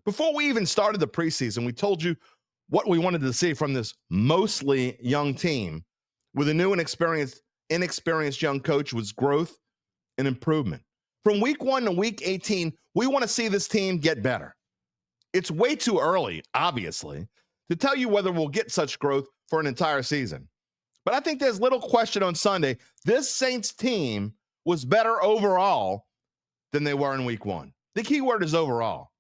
Before we even started the preseason, we told you what we wanted to see from this mostly young team with a new and inexperienced young coach was growth and improvement. From week 1 to week 18, we want to see this team get better. It's way too early, obviously, to tell you whether we'll get such growth for an entire season. But I think there's little question on Sunday. This Saints team was better overall than they were in week 1. The key word is overall.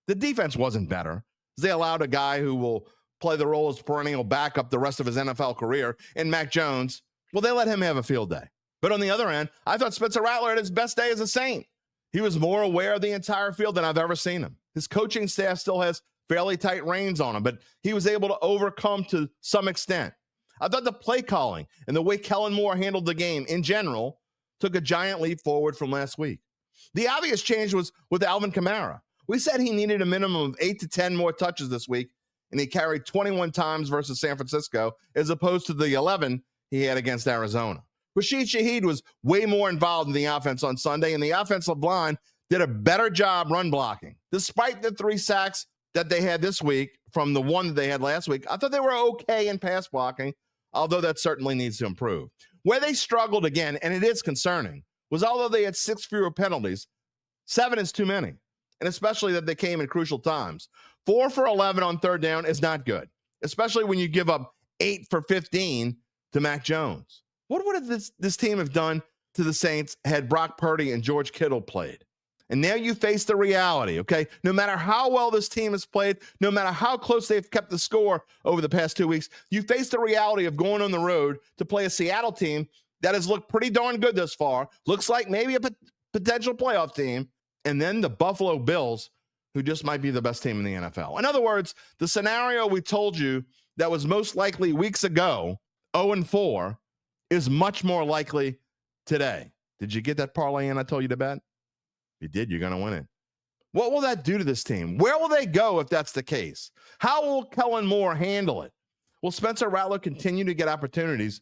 The defense wasn't better. They allowed a guy who will play the role as perennial backup the rest of his NFL career in Mac Jones. Well, they let him have a field day. But on the other end, I thought Spencer Rattler had his best day as a Saint. He was more aware of the entire field than I've ever seen him. His coaching staff still has fairly tight reins on him, but he was able to overcome to some extent. I thought the play calling and the way Kellen Moore handled the game in general took a giant leap forward from last week. The obvious change was with Alvin Kamara. We said he needed a minimum of 8 to 10 more touches this week, and he carried 21 times versus San Francisco as opposed to the 11 he had against Arizona. Rashid Shaheed was way more involved in the offense on Sunday, and the offensive line did a better job run blocking. Despite the 3 sacks that they had this week from the 1 that they had last week, I thought they were okay in pass blocking, although that certainly needs to improve. Where they struggled again, and it is concerning, was although they had 6 fewer penalties, 7 is too many, and especially that they came in crucial times. 4 for 11 on third down is not good, especially when you give up 8 for 15 to Mac Jones. What would this team have done to the Saints had Brock Purdy and George Kittle played? And now you face the reality, okay? No matter how well this team has played, no matter how close they've kept the score over the past 2 weeks, you face the reality of going on the road to play a Seattle team that has looked pretty darn good thus far, looks like maybe a potential playoff team, and then the Buffalo Bills, who just might be the best team in the NFL. In other words, the scenario we told you that was most likely weeks ago, 0-4, is much more likely today. Did you get that parlay in I told you to bet? If you did, you're going to win it. What will that do to this team? Where will they go if that's the case? How will Kellen Moore handle it? Will Spencer Rattler continue to get opportunities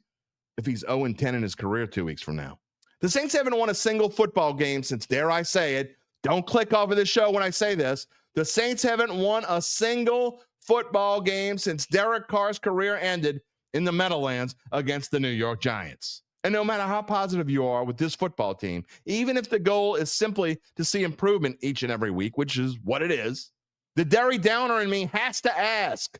if he's 0-10 in his career 2 weeks from now? The Saints haven't won a single football game since, dare I say it, don't click off of this show when I say this, the Saints haven't won a single football game since Derek Carr's career ended in the Meadowlands against the New York Giants. And no matter how positive you are with this football team, even if the goal is simply to see improvement each and every week, which is what it is, the Derry Downer in me has to ask,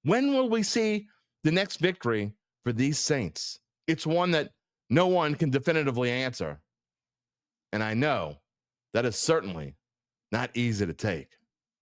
when will we see the next victory for these Saints? It's one that no one can definitively answer. And I know that is certainly not easy to take.